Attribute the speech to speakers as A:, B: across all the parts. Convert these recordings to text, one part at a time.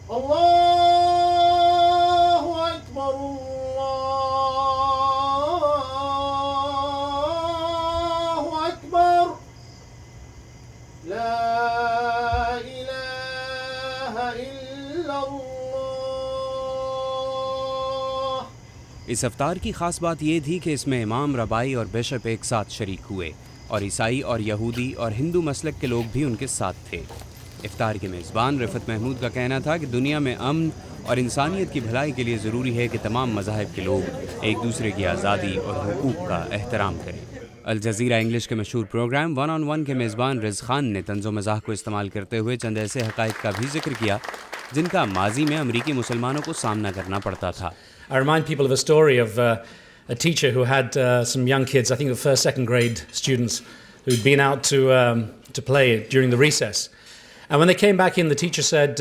A: اللہ اکبر اللہ اکبر لا الہ الا اللہ.
B: اس افطار کی خاص بات یہ تھی کہ اس میں امام، ربائی اور بشپ ایک ساتھ شریک ہوئے اور عیسائی اور یہودی اور ہندو مسلک کے لوگ بھی ان کے ساتھ تھے. افطار کے میزبان رفعت محمود کا کہنا تھا کہ دنیا میں امن اور انسانیت کی بھلائی کے لیے ضروری ہے کہ تمام مذاہب کے لوگ ایک دوسرے کی آزادی اور حقوق کا احترام کریں. الجزیرہ انگلش کے مشہور پروگرام ون آن ون کے میزبان رز خان نے طنز و مزاح کو استعمال کرتے ہوئے چند ایسے حقائق کا بھی ذکر کیا جن کا ماضی میں امریکی مسلمانوں کو سامنا کرنا پڑتا تھا.
C: I remind people of a story of a teacher who had some young kids, I think the first, second grade students, who'd been out to play during the recess. And when they came back in, the teacher said,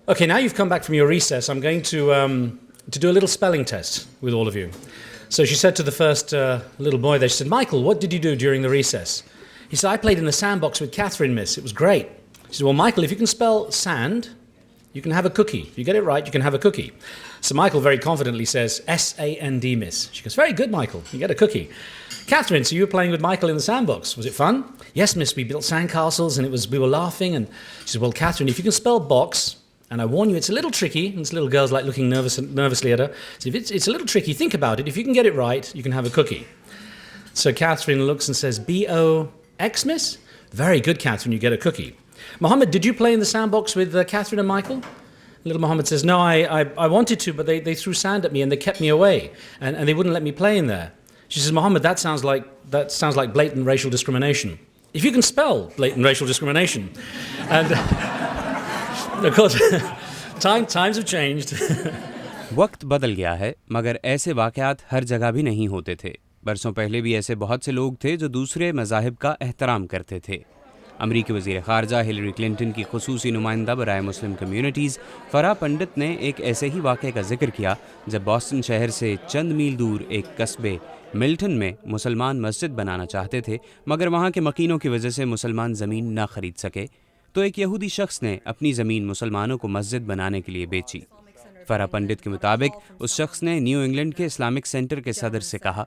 C: okay, now you've come back from your recess, I'm going to do a little spelling test with all of you. So she said to the first little boy there, she said, Michael, what did you do during the recess? He said, I played in the sandbox with Catherine, miss. It was great. She said, well, Michael, if you can spell sand, you can have a cookie. If you get it right, you can have a cookie. So Michael very confidently says, S-A-N-D, miss. She goes, very good, Michael. You get a cookie. Catherine, so you were playing with Michael in the sandbox. Was it fun? Yes, miss. We built sandcastles and we were laughing. And she said, well, Catherine, if you can spell box, and I warn you, it's a little tricky. And this little girl's like looking nervously at her. So if it's a little tricky, think about it. If you can get it right, you can have a cookie. So Catherine looks and says, B-O-X, miss? Very good, Catherine. You get a cookie. Mohammed, did you play in the sandbox with Catherine and Michael? Little Mohammed says, no, I wanted to, but they threw sand at me and they kept me away and they wouldn't let me play in there. She says, Mohammed, that sounds like blatant racial discrimination. If you can spell blatant racial discrimination. And of course, times have changed.
B: وقت بدل گیا ہے مگر ایسے واقعات ہر جگہ بھی نہیں ہوتے تھے. برسوں پہلے بھی ایسے بہت سے لوگ تھے جو دوسرے مذاہب کا احترام کرتے تھے. امریکی وزیر خارجہ ہلری کلنٹن کی خصوصی نمائندہ برائے مسلم کمیونٹیز فرح پنڈت نے ایک ایسے ہی واقعے کا ذکر کیا جب بوسٹن شہر سے چند میل دور ایک قصبے ملٹن میں مسلمان مسجد بنانا چاہتے تھے مگر وہاں کے مکینوں کی وجہ سے مسلمان زمین نہ خرید سکے تو ایک یہودی شخص نے اپنی زمین مسلمانوں کو مسجد بنانے کے لیے بیچی. فرح پنڈت کے مطابق اس شخص نے نیو انگلینڈ کے اسلامک سینٹر کے صدر سے کہا,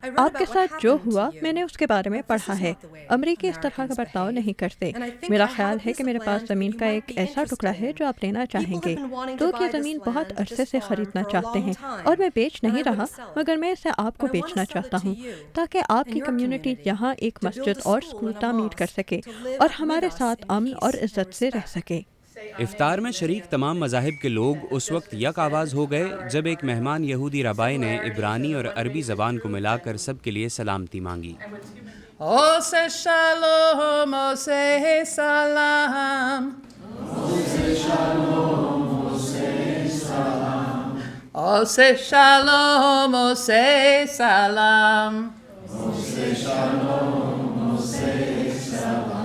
D: آپ کے ساتھ جو ہوا میں نے اس کے بارے میں پڑھا ہے. امریکی اس طرح کا برتاؤ نہیں کرتے. میرا خیال ہے کہ میرے پاس زمین کا ایک ایسا ٹکڑا ہے جو آپ لینا چاہیں گے. لوگ یہ زمین بہت عرصے سے خریدنا چاہتے ہیں اور میں بیچ نہیں رہا مگر میں اسے آپ کو بیچنا چاہتا ہوں تاکہ آپ کی کمیونٹی یہاں ایک مسجد اور اسکول تعمیر کر سکے اور ہمارے ساتھ امن اور عزت سے رہ سکے.
B: افطار میں شریک تمام مذاہب کے لوگ اس وقت یک آواز ہو گئے جب ایک مہمان یہودی ربائی نے عبرانی اور عربی زبان کو ملا کر سب کے لیے سلامتی مانگی.
E: عوسے شالوم عوسے سلام عوسے شالوم عوسے سلام عوسے شالوم عوسے سلام عوسے شالوم عوسے سلام.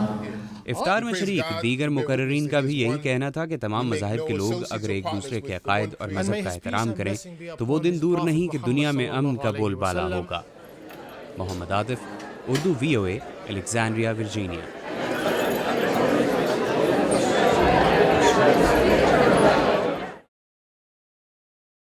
B: افطار میں شریک دیگر مقررین کا بھی یہی کہنا تھا کہ تمام مذاہب کے لوگ اگر ایک دوسرے کے عقائد اور مذہب کا احترام کریں تو وہ دن دور نہیں کہ دنیا میں امن کا بول بالا ہوگا. Muhammad Atif, Urdu VOA, Alexandria Virginia.